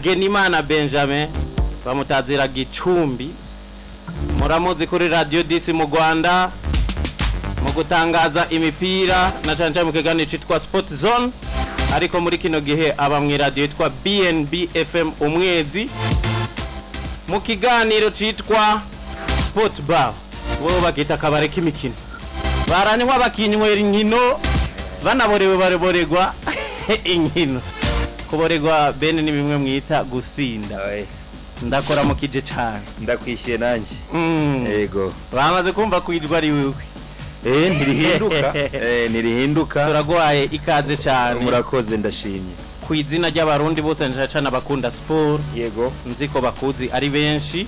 Hagenimana Benjamin bamutazira Gicumbi muramuzi kuri Radio DC mu Rwanda mu gutangaza imipira na cyane mu kiganiro cyitwa Sport Zone ariko muri kino gihe aba mu radio yitwa BNB FM umwezi mu kiganiro cyitwa Sport Bar bo bagita kabare k'imikino baranywa bakinywera inkino banaborewe bareborerwa inkino kuboregwa bene ni bimwe mwita gusinda ndakora mu kije cyane ndakwishiye nanjye yego bamaze kumva kwirwa ari wewe nirihinduka turagwaye ikaze cyane murakoze ndashimye ku izina ry'abarundi bose ndacana bakunda sport yego nziko bakuzi ari benshi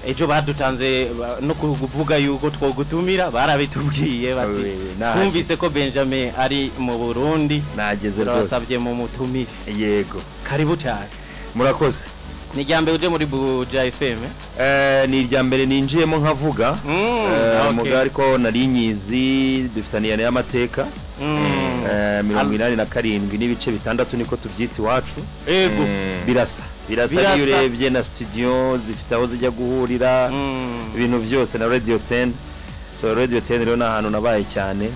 ejo badutanze no kuvuga yuko twogutumira barabitubwiye bati twumvise ko Benjamin ari mu Burundi nageze rwose basabye mu mutumire yego karibu cyane murakoze ni ryambere uje muri Buja FM ni ryambere ninjiyemo nkavuga muga ariko nari nyizi dufitaniye y'amateka 87 n'ibice bitandatu niko tubyita iwacu yego birasa yurebye na studio zifite aho zijya guhurira ibintu byose na Radio 10 so Radio 10 rero na hano nabaye cyane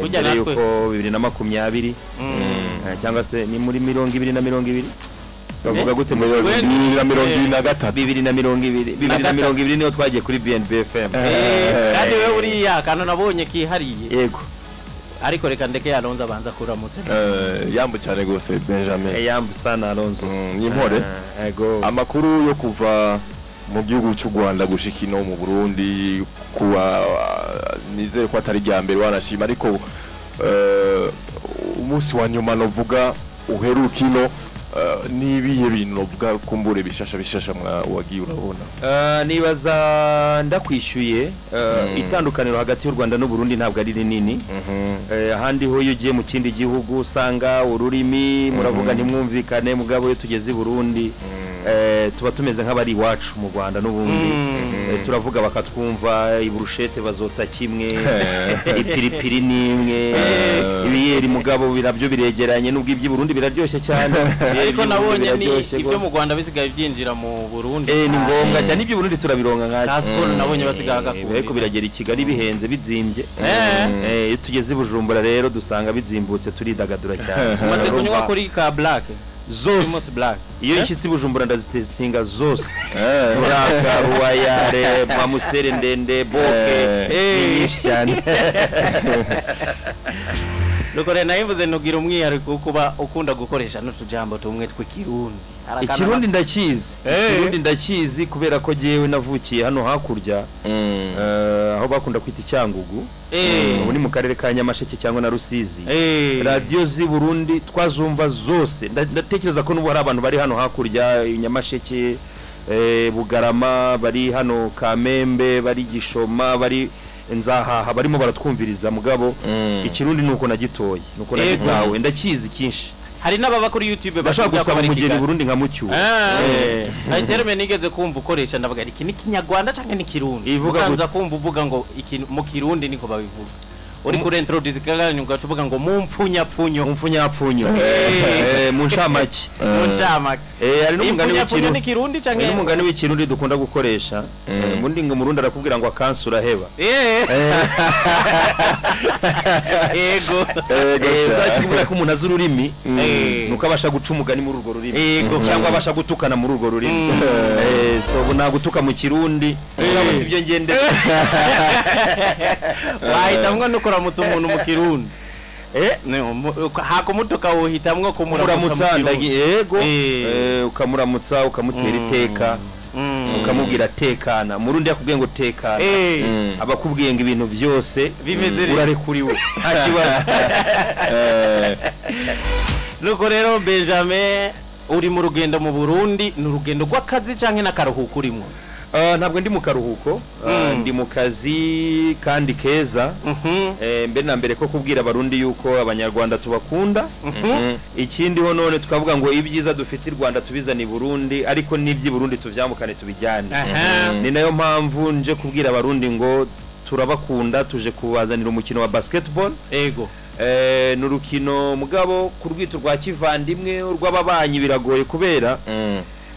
kujya yuko 2020 cyangwa se ni muri 2020 bavuga gute mu 2020 niyo twagiye kuri BNB FM kandi wewe uriya kantu nabonye kihariye yego ariko reka ndeke yaronza banza kuramutse yambu cyane gose Benjamin yambu sana Alonzo n'impore yego amakuru yo kuva mu gihugu cy'u Rwanda gushikino mu Burundi kuwa nizere ko atari ryambere wanashima ariko umunsi wa nyuma novuga uherukino nibiye bintu novuga kumbure bishasha wagiye urabona nibaza ndakwishyuye itandukaniro hagati y'u Rwanda n'u Burundi ntabwo ari rinini ahandi ho yugiye mu kindi gihugu usanga ururimi muravuga ntimwumvikane mugabo yo tugeze i Burundi tuba tumeze nk'abari iwacu mu Rwanda n'ubundi turavuga bakatwumva iburushete bazotsa kimwe ipiripiri nimwe ibiyeri mugabo birabyo biregeranye n'ubwo iby'i Burundi biraryoshye cyane ariko nabonye ni ibyo mu Rwanda bisigaye byinjira mu Burundi ni ngombwa cyane ibyo Burundi turabironga nk'aki kaskolo nabonye basigaye gakuye ariko biragera i Kigali bihenze bizimbye iyo tugeze i Bujumbura rero dusanga bizimbutse turidagadura cyane umaze kunywa kuri ka black zose iyo inshyitsi Bujumbura ndazitestinga zose muraka ruwayare mamustere ndende boke nyinshi cyane Nukore naimvuze nugira umwihariko kuba ukunda gukoresha n'utujambo tumwe tw'ikirundi ikirundi ndakizi kubera ko jewe navukiye hano hakurya aho bakunda kwita Icyangugu ubu ni mu karere ka Nyamasheke cyangwa na Rusizi radio zi Burundi twazumva zose ndatekereza ko n'ubu hari abantu bari hano hakurya Nyamasheke Bugarama bari hano Kamembe bari Gishoma bari Nzahaha barimo baratwumviriza mugabo ikirundi nuko nagitoye nuko nagitawe ndakizi kinshi hari n'ababa kuri YouTube bashaka gusaba umugeni Burundi nka mucyo terme nigeze kumva ukoresha ndavuga iki ni Kinyarwanda canke ni Kirundi uganza kumva uvuga ngo mu Kirundi niko babivuga uri kuri introduce kaganya ugacuvuga ngo mumfunyapfunyo muncamaki ari n'umugani w'ikirundi dukunda gukoresha mundi ngo murundi arakubwira ngo akansura heba yego bakimura ko umuntu azururimi nuko abasha guca umugani muri urwo rurimi cyangwa abasha gutukana muri urwo rurimi so nagutuka mu Kirundi cyangwa sibyo ngende wahitamwe no kuramutsa umuntu mu Kirundi hakumutuka wohitamwe kumuramutsa yego ukamuramutsa ukamutera iteka ukamubwira tekana murundi yakubwiye ngo tekana abakubwiye ngo ibintu byose urarekuriwe nta kibazo nuko rero Benjamin uri mu rugendo mu Burundi n'urugendo rw'akazi canke n'akaruhuko urimo ntabwo ndi mu karuhuko ndi mu kazi kandi keza mbere na mbere ko kubwira abarundi yuko abanyarwanda tubakunda ikindi ho none tukavuga ngo ibyiza dufite i Rwanda tubizana i Burundi ariko n'ibyi Burundi tuvyamukane tubijyane ni nayo mpamvu nje kubwira abarundi ngo turabakunda tuje kubazanira umukino wa basketball n'urukino mugabo ku rwito rwa kivandimwe urw'ababanyi biragoye kubera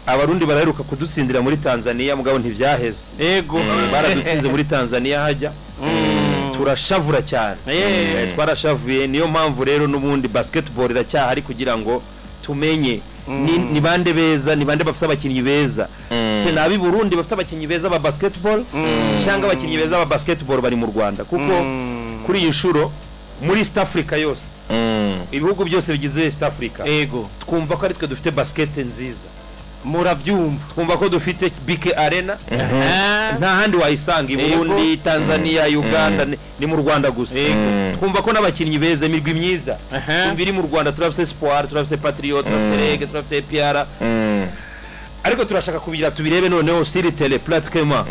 abarundi baraheruka kudutsindira muri Tanzania mugabo ntivyaheze yego baradutsinze muri Tanzania hajya turashavura cyane twarashavuye niyo mpamvu rero n'ubundi basketball iracyahari kugira ngo tumenye ni bande beza ni bande bafite abakinyi beza se nabi Burundi bafite abakinyi beza ba basketball cyangwa abakinyi beza ba basketball bari mu Rwanda kuko kuri iyi nshuro muri East Africa yose ibihugu byose bigize East Africa yego twumva ko ari twe dufite basket nziza murabyumva twumva ko dufite BK Arena nta handi wayisanga i Burundi Tanzania Uganda ni mu Rwanda gusa twumva ko n'abakinyi beza imirwi myiza twumvira mu Rwanda turafite Espoir turafite Patriot turafite Reg turafite PR ariko turashaka kubigira tubirebe noneho sur tele pratiquement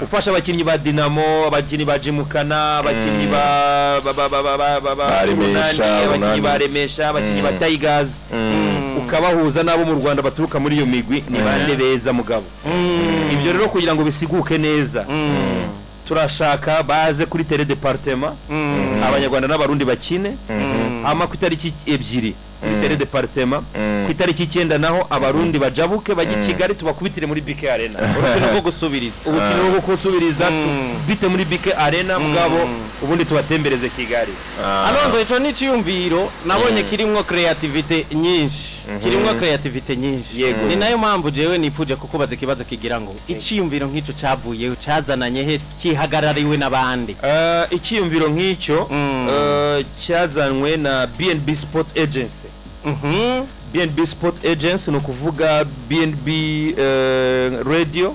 ufasha abakinyi ba Dinamo abakinyi ba Jimukana abakinyi ba abakinyi ba Remesha abakinyi ba Tigers ukabahuza nabo mu Rwanda baturuka muri iyo migwi ni bande beza mugabo ibyo rero kugira ngo bisiguke neza turashaka baze kuri tele departement abanyarwanda n'abarundi bakine ama ku itariki ebyiri kuri tele departement ku itariki 9 naho abarundi bajabuke bajye Kigali tubakubitire muri BK Arena urukino rwo gusubiriza urukino rwo gusubiriza bite muri BK Arena mugabo ubundi tubatembereze Kigali Alonzo ico ni ciyumviro nabonye kirimwo creativity nyinshi ni nayo mpamvu jewe nipfuje kukubaza kibazo kigira ngo iciyumviro nk'ico cavuyeho cazananye he kihagarariwe n'abandi iciyumviro nk'ico cyazanwe na BNB Sports Agency BNB Sport Agency no kuvuga BNB radio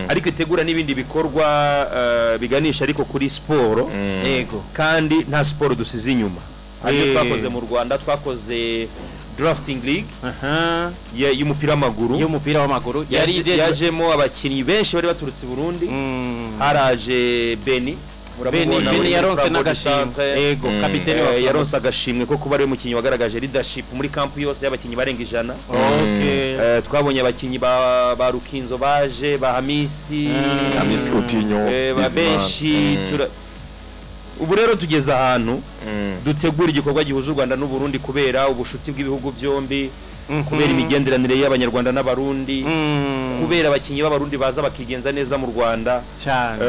ariko itegura n'ibindi bikorwa biganisha ariko kuri sport yego kandi nta sport dusize inyuma ariko twakoze mu Rwanda twakoze drafting league y'umupira w'amaguru yajemo abakinyi benshi bari baturutse i Burundi haraje Beni yaronse n'agashimwe yego kapiteni yaronse agashimwe ko kuba ari umukinyi wagaragaje leadership muri camp yose y'abakinyi barenga 100 twabonye abakinyi ba Rukinzo baje ba Hamisi Coutinho benshi ubu rero tugeze ahantu dutegura igikorwa gihuza u Rwanda n'u Burundi kubera ubushuti bw'ibihugu byombi kubera imigenderanire y'abanyarwanda n'abarundi kubera abakinyi b'abarundi baza bakigenza neza mu Rwanda cyane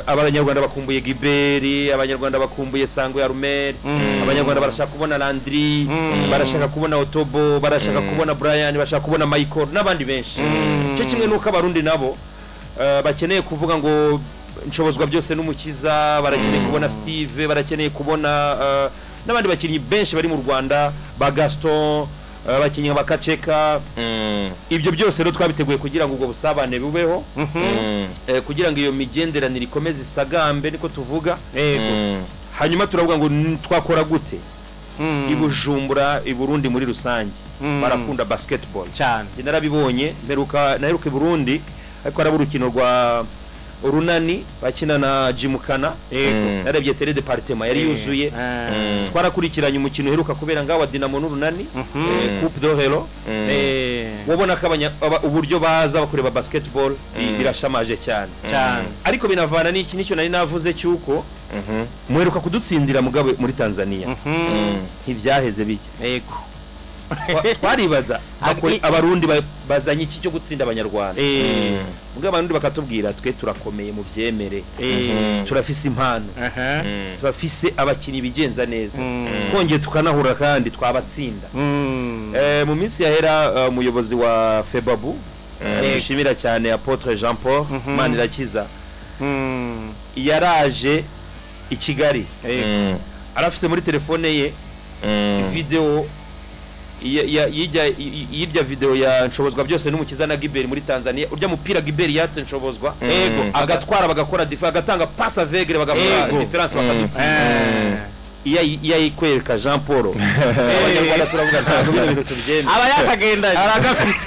abanyarwanda bakumbuye Giberi abanyarwanda bakumbuye Sango ya Rumel abanyarwanda barashaka kubona Landry barashaka kubona Otobo barashaka kubona Brian barashaka kubona Michael n'abandi benshi cyo kimwe nuko abarundi nabo bakeneye kuvuga ngo nshobozwa byose n'umukiza barakeneye kubona Steve barakeneye kubona n'abandi bakinyi benshi bari mu Rwanda ba Gaston abakinyi bakaceka ibyo byose rero twabiteguye kugira ngo ubwo busabane bubeho kugira ngo iyo migenderanire ikomeze isagambe niko tuvuga hanyuma turavuga ngo twakora gute ibujumbura i Burundi muri rusange barakunda basketball cyane narabibonye naheruka i Burundi ariko araba urukino rwa urunani bakina na Jimukana narebye tele departement yari yuzuye twarakurikiranye umukino heruka kubera ngawa Dinamo n'urunani Coupe d'Orelo wabona ko uburyo baza bakureba basketball birashamaje cyane ariko binavana n'iki nicyo nari navuze cyuko muheruka kudutsindira mugabe muri Tanzania ntivyaheze bike yego twaribaza abarundi bazanye iki cyo gutsinda abanyarwanda ubwo abarundi bakatubwira twe turakomeye mu byemere turafise impano turafise abakinyi bigenza neza twongeye tukanahura kandi twabatsinda mu minsi yahera umuyobozi wa Febabu dushimira cyane Apotre Jean Paul Manirakiza yaraje i Kigali arafise muri telefone ye video yibya video ya nshobozwa byose n'umukiza na Giberi muri Tanzania urya mupira Giberi yatse nshobozwa yego agatwara bagakora difa agatanga pass aveugle bagakora difference bakadutsinda iya ikwereka Jean Paul abanyarwanda turavuga ntabwo ibintu tubyemeye aba yakagenda aragafite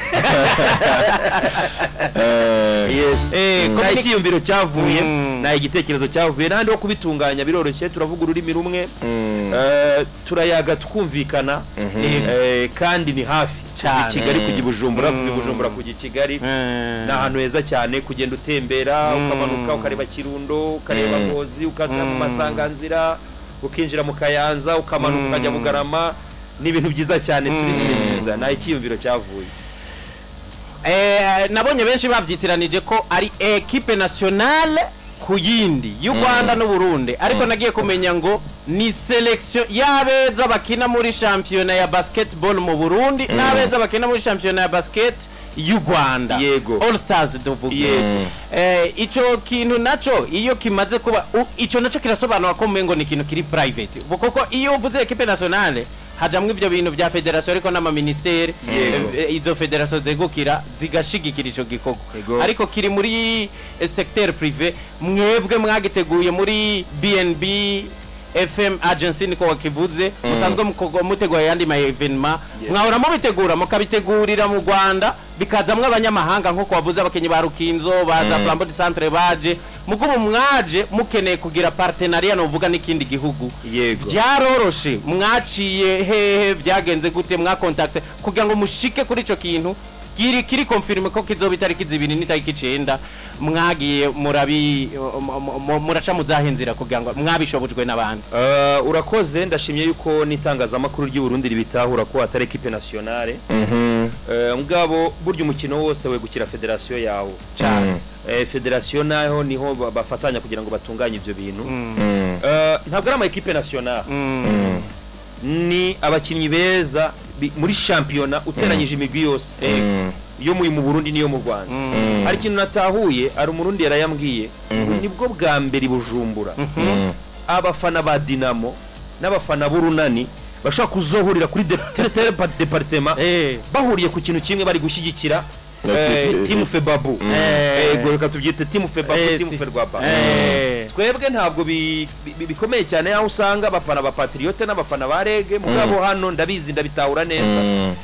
yes ko ikiyumviro cyavuye na igitekerezo cyavuye nandi wo kubitunganya biroroshye turavuga ururimi rumwe turayaga tukumvikana kandi ni hafi Kigali kujya Bujumbura kuva Bujumbura kujya Kigali na ahantu heza cyane kugenda utembera ukamanuka ukareba Kirundo ukareba Ngozi ukaca mu Masanganzira ukinjira mu Kayanza ukamanuka ukajya Bugarama ni ibintu byiza cyane tourisme nziza na ikiyumviro cyavuye nabonye benshi babyitiranije ko ari equipe nationale ku yindi y'u Rwanda n'u Burundi ariko nagiye kumenya ngo ni selection y'abeza bakina muri championnat ya basketball mu Burundi n'abeza bakina muri championnat ya basket y'u Rwanda All Stars tuvuga ico kintu naco iyo kimaze kuba ico naco kirasobanura ko mengo ni kintu kiri private kuko iyo uvuze equipe nationale hajamwe ivyo bintu bya federation ariko n'ama ministeri izo federation zegukira zigashigikira ico gikorwa ariko kiri muri secteur privé mwebwe mwagiteguye muri BNB FM agency niko wakivuze musanzwe mutegura yandi ma evenement mwahora mubitegura mukabitegurira mu Rwanda bikazamwe abanyamahanga nko kwavuze abakenyi ba Rukinzo baza Flambeau du Centre baje mugubu mwaje mukeneye kugira partenariat no vuga n'ikindi gihugu byaroroshe mwaciye hehe byagenze gute mwa contact kugira ngo mushike kuri ico kintu kiri confirme ko kizoba itariki 2 n'itariki 9 mwagiye muraca muzahenzira kugira ngo mwabishobojwe n'abandi urakoze ndashimye yuko nitangazamakuru ry'u Burundi ribitahura ko atari equipe nationale mugabo buryo umukino wose wegukira federation yawo cyane federation naho niho bafatanya kugira ngo batunganye ivyo bintu ntabwo ari ama equipe nationale ni abakinnyi beza muri championnat uteranyije imigwi yose yo mu Burundi niyo mu Rwanda hari kintu natahuye ari umurundi yarayambwiye nibwo bwa mbere Bujumbura abafana ba Dinamo n'abafana b'Urunani bashaka kuzohurira kuri departement bahuriye ku kintu kimwe bari gushyigikira Team Febabu ego reka tubyite Team Febabu Team Ferwaba twebwe ntabwo bikomeye cyane aho usanga abafana ba Patriote n'abafana ba Rege mugabo hano ndabizi ndabitahura neza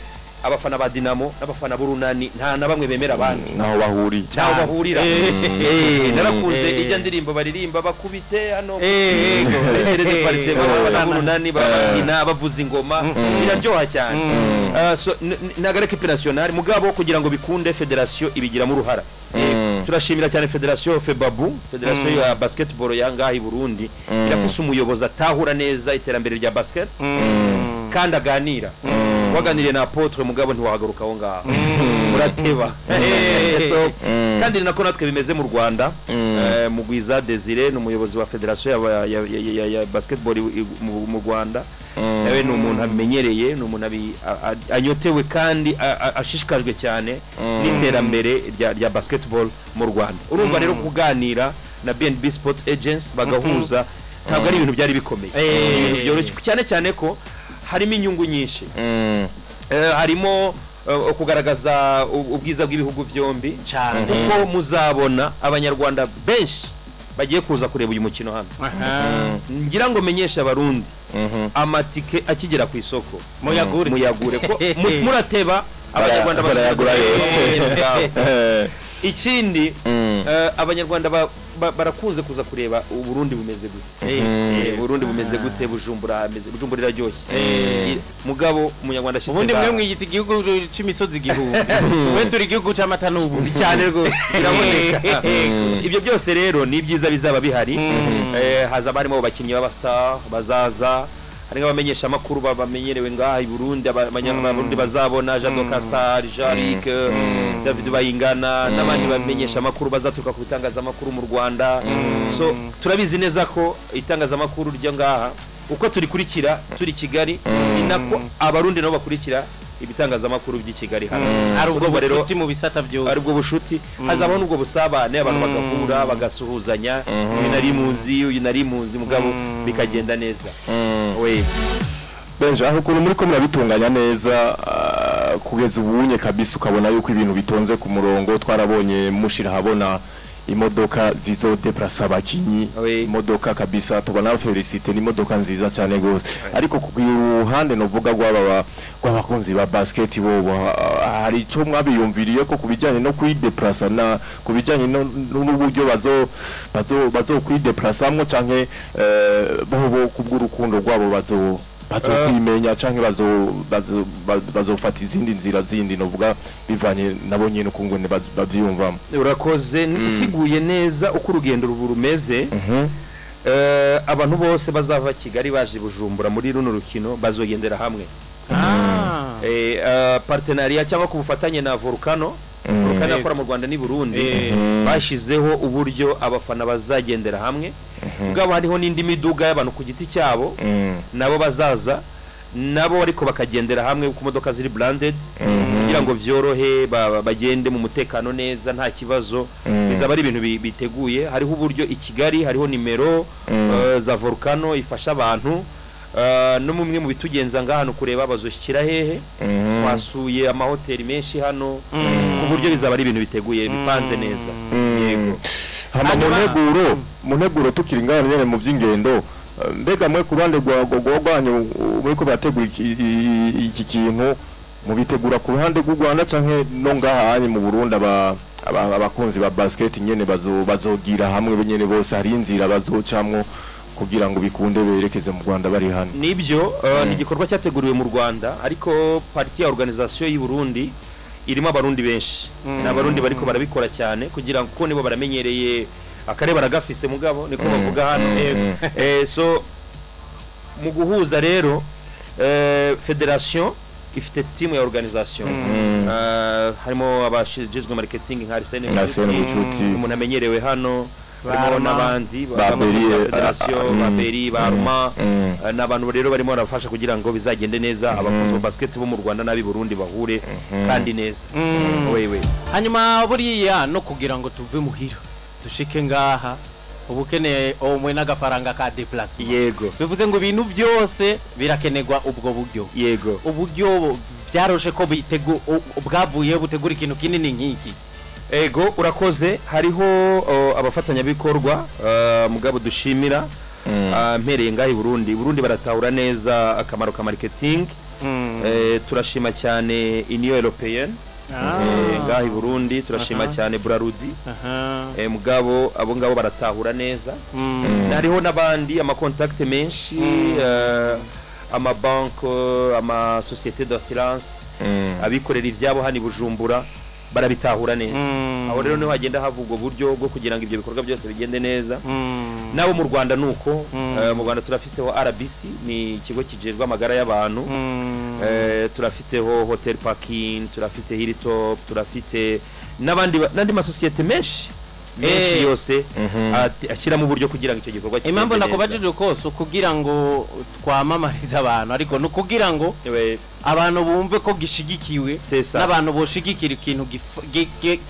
abafana ba Dinamo n'abafana b'Urunani nta na bamwe bemera abandi naho bahurira narakuze ijya ndirimbo baririmba bakubite hano Urunani babakina bavuza ingoma biraryoha cyane so nagare equipe nationale mugabo kugira ngo bikunde federation ibigira mu ruhara turashimira cyane federation Febabu federation ya basketball yanga i Burundi irafise umuyobozi atahura neza iterambere rya basket kandi aganira waganiriye na Apotre mugabo ntiwahagaruka aho ngaho murateba so kandi nako natwe bimeze mu Rwanda Mugwiza Desire n'umuyobozi wa federation ya basketball mu Rwanda nawe ni umuntu amenyereye ni umuntu anyotewe kandi ashishikajwe cyane n'iterambere rya basketball mu Rwanda urumva rero kuganira na BNB Sports Agents bagahuza ntabwo ari ibintu byari bikomeye cyane cyane ko harimo inyungu nyinshi harimo kugaragaza ubwiza bw'ibihugu byombi kuko muzabona abanyarwanda benshi bagiye kuza kureba uyu mukino hano ngira ngo menyesha abarundi amatike akigera ku isoko muyagure ko murateba abanyarwanda barayagura yose ikindi abanyarwanda barakunze kuza kureba Burundi bumeze gute Burundi bumeze gute Bujumbura iraryoshye mugabo umunyarwanda ashitse ubundi mwe mwiyita igihugu c'imisozi igihumbi we turi igihugu c'amata n'ubu cyane rwose biraboneka ibyo byose rero ni byiza bizaba bihari haza barimo abakinnyi b'abastar bazaza hari nk'abamenyesha makuru bamenyerewe ngaha i Burundi abanyarwanda bazabona Jado Castar Jarik David Bayingana n'abandi bamenyesha makuru bazaturuka ku bitangazamakuru mu Rwanda so turabizi neza ko itangazamakuru ryo ngaha uko turikurikira turi Kigali inako abarundi nabo bakurikira ibitangazamakuru by'i Kigali hano ari ubwo rero mu bisata byose ari ubwo bushuti hazabaho n'ubwo busabane abantu bagahura bagasuhuzanya uyu nari muzi mugabo bikagenda neza Benja aho ukuntu muri ko murabitunganya neza kugeza ubunye kabisa ukabona yuko ibintu bitonze ku murongo twarabonye mushira habona imodoka zizodeplasa abakinyi imodoka kabisa tubona Felicite ni imodoka nziza cyane gose ariko ku ruhande novuga rw'abakunzi ba basket bo hari cyo mwabiyumviriye ko kubijyanye no kwideplasa na kubijyanye n'uburyo bazo kwideplasamwo canke bo kubw'urukundo rwabo bazokwimenya canke bazofata izindi nzira zindi novuga bivanye nabo nyene ukungene bavyumvamo urakoze nsiguye neza uko urugendo rumeze abantu bose bazava Kigali baje Bujumbura muri runo rukino bazogendera hamwe partenariat cyangwa ku bufatanye na Volcano akora mu Rwanda ni Burundi bashizeho uburyo abafana bazagendera hamwe ubwo hariho n'indi miduga y'abantu ku giti cyabo nabo bazaza nabo ariko bakagendera hamwe ku modoka ziri branded kugira ngo vyorohe bagende mu mutekano neza nta kibazo bizaba ari ibintu biteguye hariho uburyo i Kigali hariho nimero za Volcano ifasha abantu no mumwe mu bitugenza ngahano kureba bazoshyira hehe wasuye amahoteli menshi hano ku buryo bizaba ari ibintu biteguye bipanze neza yego mu nteguro tukiri ngahano nyene mu by'ingendo mbega mwe ku ruhande rwanyu muri ko bategura iki kintu mu bitegura ku ruhande rw'u Rwanda canke no ngahanye mu Burundi abakunzi ba basket nyene bazogira hamwe nyene bose hari inzira bazocamwo kugira ngo bikunde berekeze mu Rwanda bari hano nibyo ni igikorwa cyateguriwe mu Rwanda ariko parti ya organisation y'u Burundi irimo abarundi benshi n'abarundi bariko barabikora cyane kugira ngo nibo baramenyereye akareba ragafise mugabo niko bavuga hano so mu guhuza rero federation ifite team ya organisation harimo abashizwe marketing nka Arsene Bucuti umuntu amenyerewe hano barimo n'abandi federation baberi baruma n'abantu rero barimo barafasha kugira ngo bizagende neza abakozi ba basket bo mu Rwanda nabi Burundi bahure kandi neza wewe hanyuma buriya no kugira ngo tuve muhira dushike ngaha ubukeneye omwe n'agafaranga ka déplacement yego bivuze ngo ibintu byose birakenegwa ubwo buryo yego uburyo byaroshe ko bwavuye butegura ikintu kinini nk'iki ego urakoze hariho abafatanya bikorwa mugabo dushimira mpereye ngahi Burundi baratahura neza akamaro ka marketing turashima cyane Union Européenne ngahi Burundi turashima cyane Brarudi mugabo abo ngabo baratahura neza hariho nabandi ama contact menshi ama banque ama société d'assurance abikorera ivyabo hani Bujumbura barabitahura neza aho rero niho hagenda havugwa buryo bwo kugira ngo ibyo bikorwa byose bigende neza nabo mu Rwanda nuko mu Rwanda turafiseho RBC ni ikigo kijejwe amagara y'abantu turafiteho hotel parking turafite Hilltop turafite nandi ma société menshi yose ashyira mu buryo kugira ngo icyo gikorwa kigende impamvu nakubajije kose kugira ngo twamamariza abantu ariko no kugira ngo abantu bumve ko gishigikiwe n'abantu boshigikira ikintu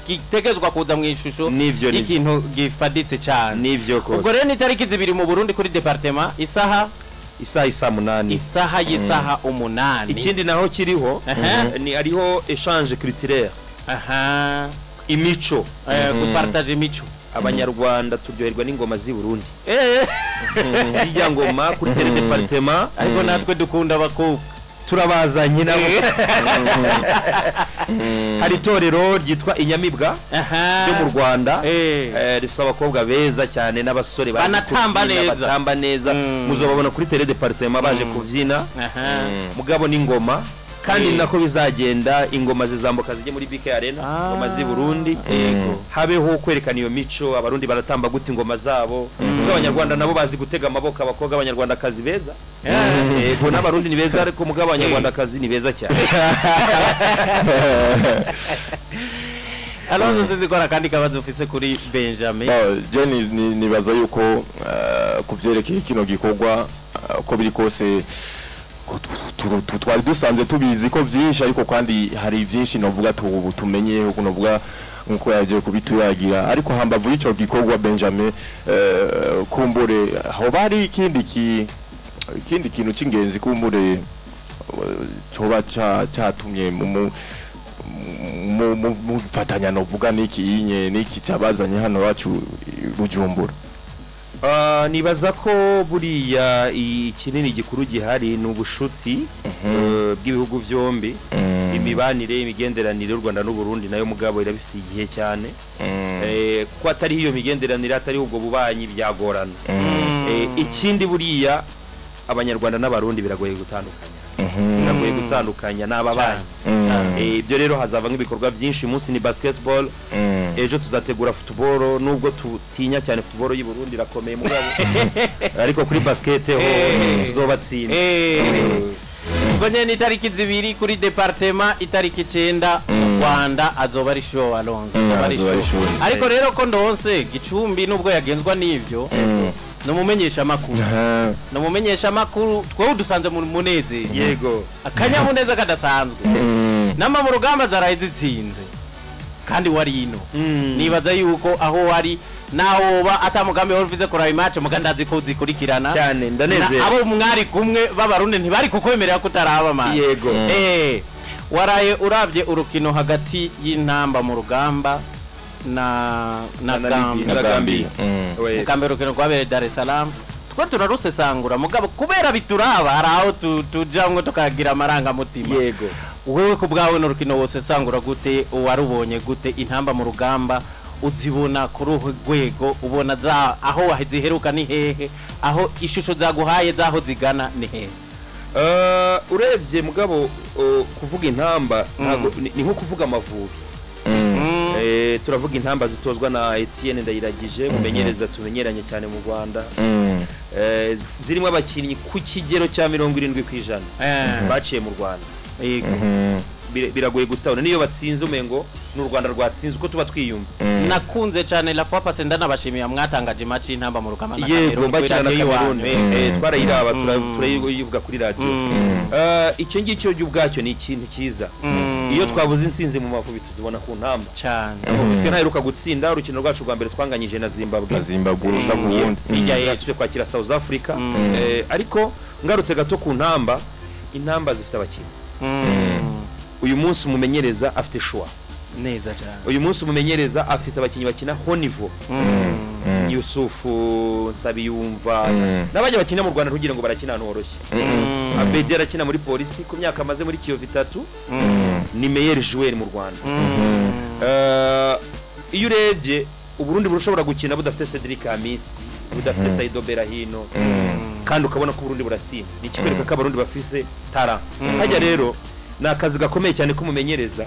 gitegezwa kuza mu ishusho ikintu gifaditse cyane nivyo kose ubwo rero ni tariki zibiri mu Burundi kuri departement isaha 8 isaha 8 ikindi naho kiriho ni ariho échange culturel imico gupartage imico abanyarwanda turyoherwa n'ingoma z'i Burundi zijya ngoma kuri tele departement ariko natwe dukunda abakobwa turabazanye nabo hari torero ryitwa Inyamibwa ryo mu Rwanda rifite abakobwa beza cyane n'abasore batamba neza muzobabona kuri tele departement baje kubyina mugabo n'ingoma kandi nako bizagenda ingoma zizambuka zijye muri BK Arena ingoma z'i Burundi habeho kwerekana iyo mico abarundi baratamba gute ingoma zabo abanyarwanda nabo bazi gutega amaboko abakobwa abanyarwanda kazi beza yego n'abarundi ni beza ariko mugabo abanyarwanda kazi ni beza cyane Alonso zizikora kandi kabazo ufise kuri Benjamin Jenny nibaza yuko kuvyerekeye kino gikorwa ko biri kose twari dusanze tubizi ko byinshi ariko kandi hari byinshi novuga tumenye uko novuga nkuko yaje kubituyagira ariko hambavu ico gikorwa Benjamin kumbure aho bari ikindi kintu cy'ingenzi kumbure coba cyatumye mu fatanya novuga niki cyabazanye hano wacu Bujumbura nibaza ko buriya ikinini gikuru gihari ni ubushuti bw'ibihugu byombi imibanire imigenderanire y'u Rwanda n'u Burundi nayo mugabo irabifite igihe cyane ko atari iyo migenderanire atari ubwo bubanyi byagorana ikindi buriya abanyarwanda n'abarundi biragoye gutandukanya biragoye gutandukanya n'ababanyi ibyo rero hazava nk'ibikorwa byinshi umunsi ni basketball ejo tuzategura football nubwo tutinya cyane football y'u Burundi irakomeye mugabo ariko kuri basket ho tuzobatsinda Gonye ni tariki zibiri kuri departement itariki 9 mu Rwanda azoba ari show Alonzo ariko rero ko ndonse Gicumbi nubwo yagenzwa n'ivyo no mumenyesha makuru twe dusanze mu muneze yego akanyamuneza kadasanzwe nama mu rugamba zarayizitsinze kandi wari ino nibaza yuko aho wari nawoba atamugambi wavuze ko match mugandazi ko zikurikirana cyane ndaneze abo mwari kumwe babarundi ntibari kukwemerera kutaraba man yego waraye uravye urukino hagati y'intamba mu rugamba na Gambi Gambi rukino rwabereye Dar es Salaam twe turarusesangura mugabo kubera bituraba haraho tujamwe tukagira amaranga mutima yego wewe ku bwawe no rukino wose sangura gute warubonye gute intamba mu rugamba uzibona kuri urwego ubona za aho waziheruka ni hehe aho ishusho zaguhaye zaho zigana ni hehe urebye mugabo kuvuga intamba ni nko kuvuga Amavubi turavuga intamba zitozwa na Etienne Ndayiragije mumenyereza tumenyeranye cyane mu Rwanda zirimo abakinnyi ku kigero cya 70% baciye mu Rwanda biragoye gutawuna niyo batsinze umengo n'u Rwanda rwatsinze uko tuba twiyumva nakunze cyane la fois passée ndanabashimiye mwatangaje match intamba mu rugamba na Cameroon bakina na Cameroon twarayiraba turayivuga kuri radio icyo ngicyo cy'ubwacyo ni ikintu kiza iyo twabuze insinzi mu Mavubi tuzibona ku ntamba cyane twe ntaheruka gutsinda urukino rwacu rwa mbere twanganyije na Zimbabwe urusa ku wundi yafite kwakira South Africa ariko ngarutse gato ku ntamba intamba zifite abakinnyi uyu munsi umumenyereza afite choix neza cyane uyu munsi umumenyereza afite abakinnyi bakina ho niveau Yusufu Nsabiyumva n'abanye bakina mu Rwanda rugira ngo barakina hano horoshye Abedi arakina muri polisi ku myaka amaze muri Kiyovu 3 ni meilleur joueur mu Rwanda iyo urebye Uburundi burushobora gukina budafite Cedric Hamisi budafite Saido Berahino kandi ukabona ko Burundi buratsinda ni kibereka ko Abarundi bafise tara hajya rero nakazi gakomeye cyane kumumenyereza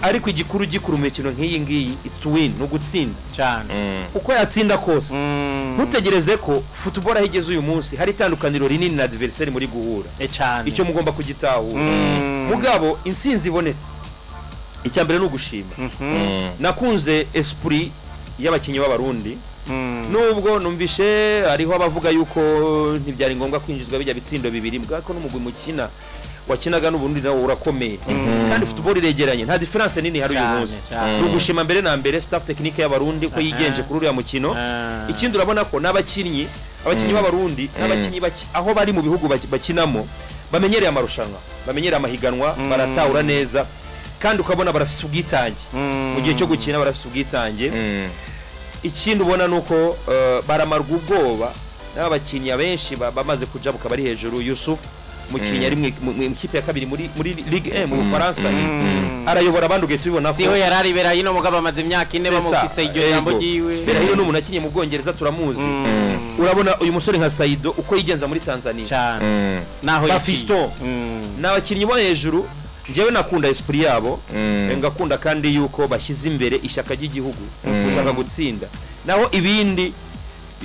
ariko igikuru mu mikino nk'iyi ngiyi it's to win no gutsinda cyane uko yatsinda kose ntutegereze ko football ahigeze uyu munsi hari itandukaniro rinini na adversaire muri guhura cyane icyo mugomba kugitahura mugabo insinzi ibonetse icyambere no gushima nakunze esprit y'abakinyi b'Abarundi nubwo numvishe ariho abavuga yuko ntibyari ngombwa kwinjizwa bijya bitsindo bibiri bwako n'umugwi mukina wakinaga n'Uburundi nawo urakomeye kandi football iregeranye nta difference nini hari uyu munsi rugushima mbere na mbere staff technique y'Abarundi ko yigenje kuri uriya mukino ikindi urabona ko n'abakinyi b'Abarundi n'abakinyi aho bari mu bihugu bakinamo bamenyereye amarushanwa bamenyereye amahiganwa baratahura neza kandi ukabona barafise ubwitange mu gihe cyo gukina barafise ubwitange ikindi ubona nuko baramarwa ubwoba n'abakinnyi benshi bamaze kuja bukaba ari hejuru Yusuf mukinnyi ari mu ikipe ya kabiri muri Ligue 1 mu Faransa arayobora abanduge tubibona ko siho yarari Berahino mugabo amaze imyaka 4 bamufise iryo jambo giwe Berahino n'umuntu akinye mu Bwongereza turamuzi urabona uyu musore nka Saido uko yigenza muri Tanzania cyane naho Bafisto n'abakinnyi bo hejuru njyewe nakunda esprit yabo ngakunda kandi yuko bashyize imbere ishaka ry'igihugu ushaka gutsinda naho ibindi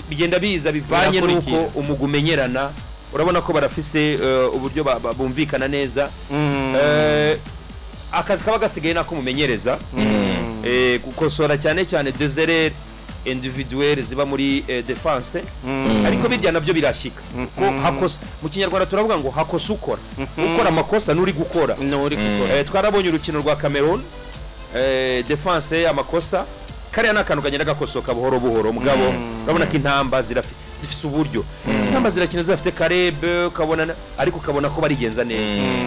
bigenda biza bivanye nuko umugumenyerana urabona ko barafise uburyo bumvikana neza akazi kaba gasigaye nako mumenyereza gukosora cyane deux erreurs individuelles ziba muri defense ariko bijya navyo birashika ko hakosa mu kinyarwanda turavuga ngo hakosa ukora amakosa nuri gukora twarabonye urukino rwa Cameroon defense amakosa kariya nakandukanye n'agakosoka buhoro mugabo urabona ko intamba zifise uburyo intamba zirakina zafite Karebe ukabona ariko ukabona ko barigenza neza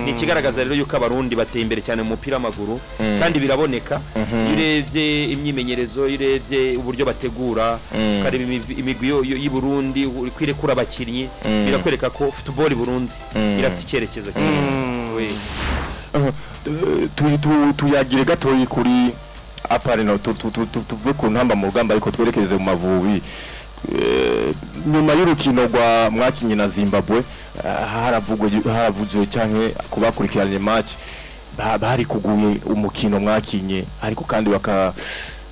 ni ikigaragaza rero yuko Abarundi bateye imbere cyane mu mupira w'amaguru kandi biraboneka urebye imyimenyerezo urebye uburyo bategura kareba imigwi y'u Burundi kwirekura abakinnyi birakwereka ko football Burundi irafite icyerekezo cyiza tuyagire gatoyi kuri apare no tuve ku ntamba mu rugamba ariko twerekeze mu Mavubi nyuma y'urukino rwa mwakinye na Zimbabwe haravuzwe cyane kubakurikiranye match bari kuguye umukino mwakinye ariko kandi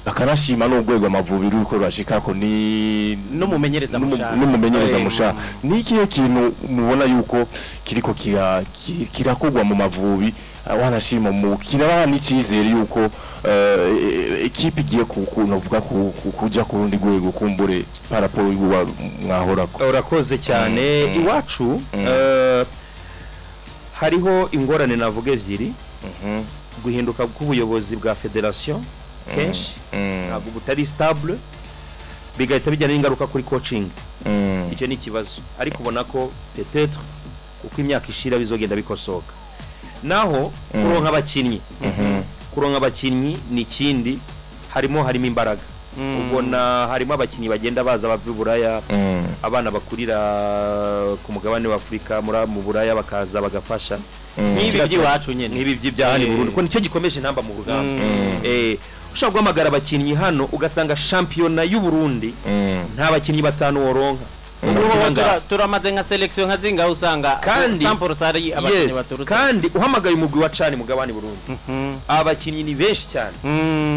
bakanashima n'urwego Amavubi ruko rwashika ko ni n'umumenyereza musha ni ikihe kintu mubona yuko kiriko kirakogwa mu Mavubi wanashima mu kinaba n'icizere yuko equipe igiye kunovuga kuja ku rundi rwego kumbure paraporo y'uwa mwahorako. Urakoze cyane iwacu hariho ingorane navuga evyiri guhinduka k'ubuyobozi bwa federation kenshi ntabwo butari stable bigahita bijyana n'ingaruka kuri coaching icyo ni ikibazo ariko ubona ko peut-être uko imyaka ishira bizogenda bikosoka naho kuronka abakinyi ni ikindi harimo imbaraga ubona harimo abakinyi bagenda baza bava Buraya abana bakurira ku mugabane wa Afrika mu Buraya bakaza bagafasha nibi by'iwacu nyene nibi by'ahani Burundi ko nicyo gikomeje namba mu rugamba ushaka guhamagara abakinyi hano ugasanga championa y'u Burundi nta bakinyi batanu woronka turamaze nka selection nka zinga usanga sample sari abakinyi baturutse kandi uhamagaye umugwi wa cani mugabane Burundi abakinyi ni benshi cyane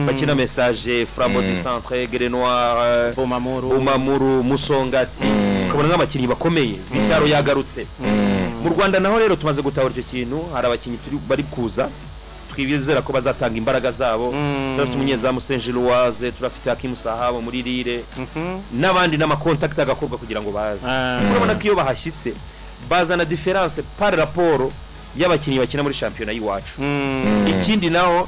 bakina message Flambeau du Centre Grenoir Umamuru Musongati ukabona nk'abakinyi bakomeye Vitaro yagarutse mu Rwanda naho rero tumaze gutahura icyo kintu hari abakinyi turi bari kuza twibizera ko bazatanga imbaraga zabo turafite umunyezamu Saint-Gilloise turafite Hakim Sahabo muri Rire n'abandi n'amakontakti agakorwa kugira ngo baze urabona ko iyo bahashyitse bazana difference par rapport y'abakinyi bakina muri championnat y'iwacu ikindi naho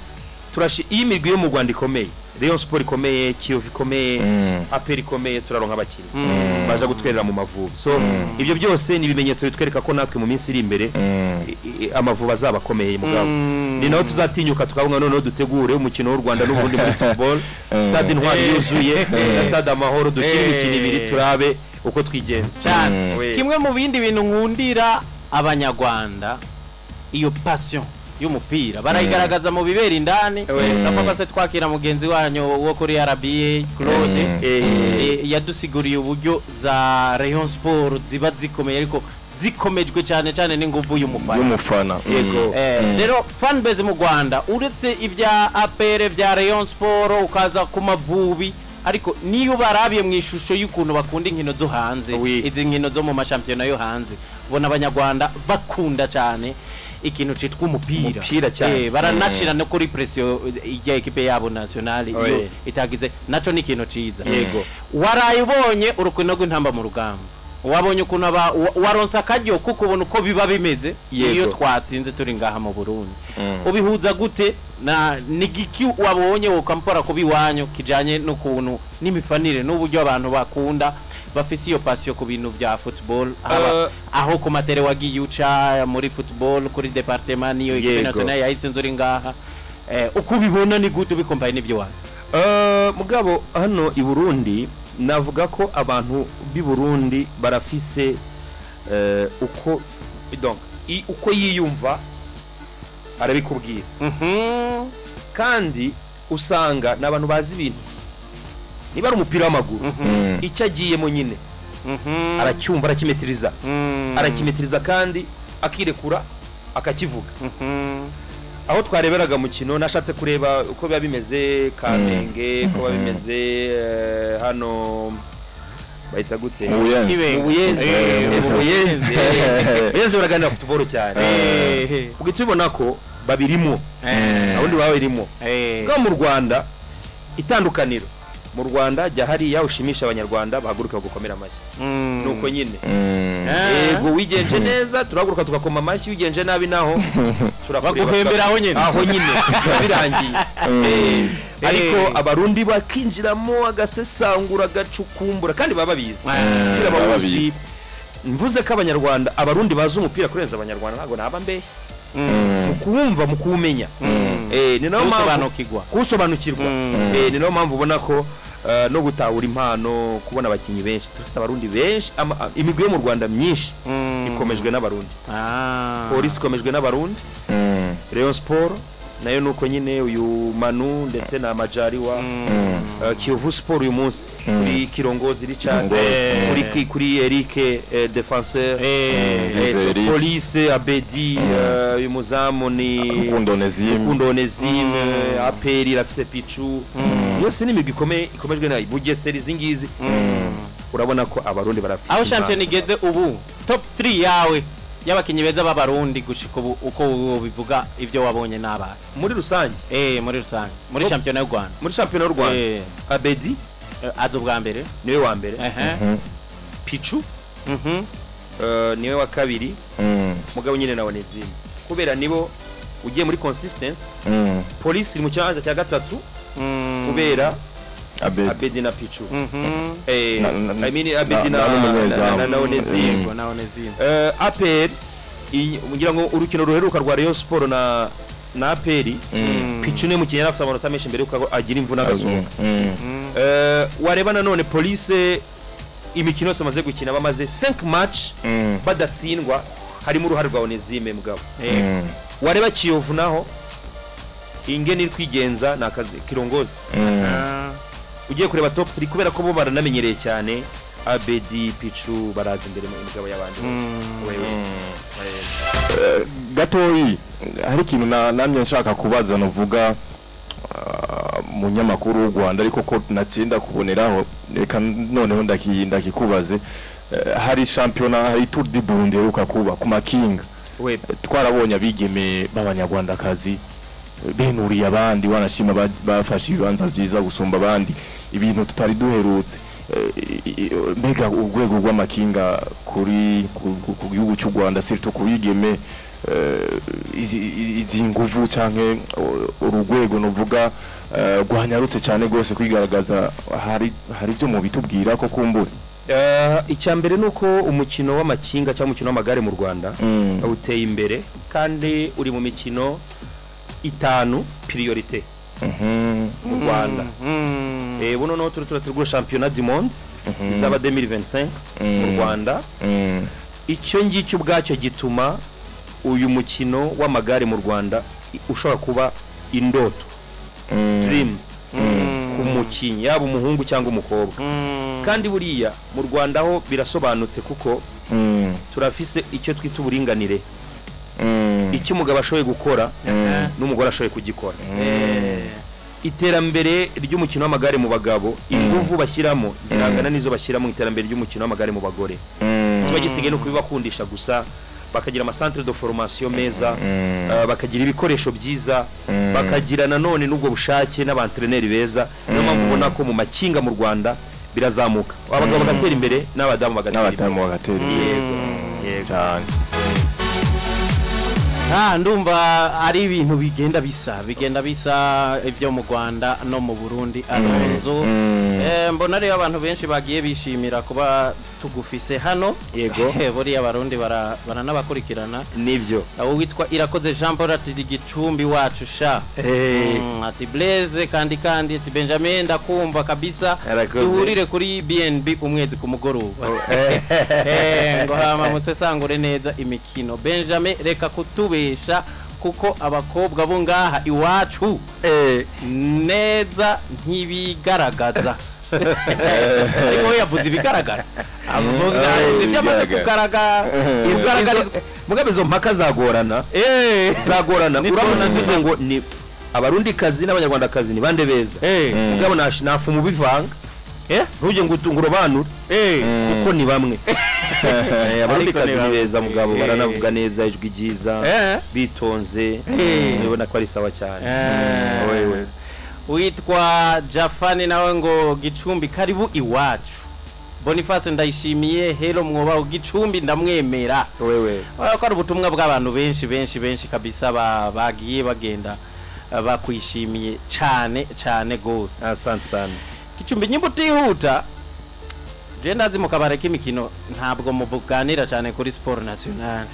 turashi imigwi yo mu Rwanda ikomeye Rayon Sport ikomeye Kiyovu ikomeye APR ikomeye turaronka abakinyi baje gutwerera mu Mavubi so ibyo byose ni bimenyetso bitwereka ko natwe mu minsi iri imbere Amavubi azaba akomeye mugabo ni naho tuzatinyuka tukabunga none dutegure umukino w'u Rwanda n'Uburundi muri football stade Intwari yuzuye na stade Amahoro dukina imikino ibiri turabe uko twigenza cyane kimwe mu bindi bintu nkundira abanyarwanda iyo passion y'umupira barayigaragaza mu bibera indani nako se twakira mugenzi wanyu wo kuri RBA Claude yadusiguriye uburyo za Rayon Sport ziba zikomeye ariko zikomejwe cyane n'inguvu y'umufana yego rero fan base mu Rwanda uretse ibya APR bya Rayon Sport ukaza ku Mavubi ariko niyo barabiye mu ishusho y'ukuntu bakunda inkino zo hanze izi nkino zo mu mashampiyona yo hanze bona abanyarwanda bakunda cyane ikintu citwa umupira cyane baranashira no kuri pression ya equipe yabo nationale iyo itagize naco ni ikintu ciza yego warayibonye urukino rw'intamba mu rugamba wabonye ukuntu waronsa kajyo kuko ubona uko biba bimeze iyo twatsinze turi ngaha mu Burundi ubihuza gute na nigiki wabonye ukampora kubiwanyo kijanye n'ukuntu n'imifanire n'uburyo abantu bakunda bafise iyo passion ku bintu vya football aho ku matere wagiye uca muri football kuri departement niyo equipe nationale yahise nzuri ngaha uko bibona ni gute bikombaye n'ibyo wanyu mugabo hano i Burundi navuga ko abantu b'i Burundi barafise uko donc uko yiyumva arabikubwira kandi usanga n'abantu bazi ibintu niba ari umupira w'amaguru icyo agiyemo nyine aracyumva arakimetiriza kandi akirekura akakivuga aho twareberaga mukino nashatse kureba uko biba bimeze Kamenge uko biba bimeze hano bahita gute Buyenzi baraganira football cyane ugita ubona ko babirimo abundi babirimo bwa mu Rwanda itandukaniro mu Rwanda jya hariya ushimisha abanyarwanda bahaguruka gukomera amashyi nuko nyine yego wigenje neza turahaguruka tukakoma amashyi wigenje nabi naho turaguhembera aho nyine birangiye ariko abarundi bakinjiramo agasesangura gacukumbura kandi baba bizi kira babuzi mvuze ko abanyarwanda abarundi bazi umupira kurenza abanyarwanda ntago naba mbehe mukumva mukumenya ni naho kusobanukirwa ni naho mpamvu ubona ko no gutahura impano kubona abakinyi benshi tufise abarundi benshi imigwi yo mu Rwanda myinshi ikomejwe n'abarundi Police ikomejwe n'abarundi Rayon Sport nayo nuko nyine uyu Manu ndetse na Majaliwa Kiyovu Sport uyu munsi kuri Kirongozi Richard kuri Eric Defenseur Police Abedi uyu muzamu ni Kundonezime Aperi rafise Pichu yose ni imigwi ikomejwe na Bugesera zingizi urabona ko abarundi barafise aho champion igeze ubu top 3 yawe y'abakinyi beza b'abarundi gushika ubu uko bivuga ivyo wabonye n'abana muri rusange muri champion y'u Rwanda muri champion y'u Rwanda Abedi azo bwa mbere niwe wa mbere Pichu niwe wa kabiri mugabo nyine nabone zimwe kubera nibo ugiye muri consistency Police mu cyanja cya gatatu kubera Abedi na Pichu I mean Abedi na Onezime APR ngira ngo urukino ruheruka rwa Rayon Sport na APR Pichu ne mu kinyana afite amanota menshi mbere yuko agira imvuna gasohoka wareba nanone Police imikino yose amaze gukina bamaze 5 match badatsindwa harimo uruhare rwa Onezime mugabo wareba Kiyovu naho ingene iri kwigenza nakazi Kirongozi ugiye kureba top 3 kubera ko bo baranamenyereye cyane Abedi Pichu baraza imbere mu mugabo y'abandi bose gatoyi hari ikintu namye nshaka kubaza novuga mu nyamakuru w'u Rwanda ariko ko nacinda kuboneraho reka noneho ndakikubaze hari championnat hari Tour du Burundi ruka kuba ku makinga twarabonye abigeme b'abanyarwandakazi benuriye abandi wanashima bafashe ibibanza byiza gusumba abandi ibintu tutari duherutse mbega urwego rw'amakinga kuri ku gihugu cy'u Rwanda surtout kubigeme izi nguvu canke urugwego novuga rwanyarutse cyane gose kwigaragaza hari byo mu bitubwira ko kumbura icyambere nuko umukino w'amakinga cyangwa umukino w'amagare mu Rwanda uteye imbere kandi uri mu mikino 5 priorité mu Rwanda buno no turwo championnat du monde izaba 2025 mu Rwanda icyo ngicyo ubwacyo gituma uyu mukino w'amagare mu Rwanda ushobora kuba indoto dreams ku mukinyi yaba umuhungu cyangwa umukobwa kandi buriya mu Rwanda ho birasobanutse kuko turafise icyo twita uburinganire icyo umugabo ashoboye gukora n'umugore ashoboye kugikora iterambere ry'umukino w'amagare mu bagabo inguvu bashyiramo zirangana nizo bashyira mu iterambere ry'umukino w'amagare mu bagore kiba gisigaye no kubibakundisha gusa bakagira ama centre de formation meza bakagira ibikoresho byiza bakagira nanone n'ubwo bushake n'abantraineri beza niyo mpamvu ubona ko mu makinga mu Rwanda birazamuka abagabo bagatera imbere n'abadamu bagatera imbere cyane ndumva ari ibintu bigenda bisa ibyo mu Rwanda no mu Burundi Alonzo mbona rero abantu benshi bagiye bishimira kuba tugufise hano yego buri abarundi baranabakurikirana nivyo abo witwa Irakoze Jean Paul ati Gicumbi wacu sha ati Blaise kandi ati Benjamin ndakumva kabisa duhurire kuri BNB umwezi ku mugoroba ngo hama musesangure neza imikino Benjamin reka kutubesha kuko abakobwa bo ngaha iwacu neza ntibigaragaza ariko yavuze ibigaragara avuga ibyamaze kugaragara mugabe zo mpaka zagorana uramuze ngo ni abarundi kazi n'abanyarwanda kazi ni bande beza mugabo nafu mu bivanga ntujye ngo urobanure kuko ni bamwe abarundi kazi ni beza mugabo baranavuga neza ijwi ryiza bitonze ubona ko ari sawa cyane wewe witwa Jafani nawe ngo Gicumbi karibu iwacu Boniface ndayishimiye hero mwoba Gicumbi ndamwemera wewe ko ari ubutumwa bw'abantu benshi kabisa bagiye bagenda bakwishimiye cyane gose asante sana Gicumbi nyibutihuta je ndazi mu kabare k'imikino ntabwo muvuganira cyane kuri sport national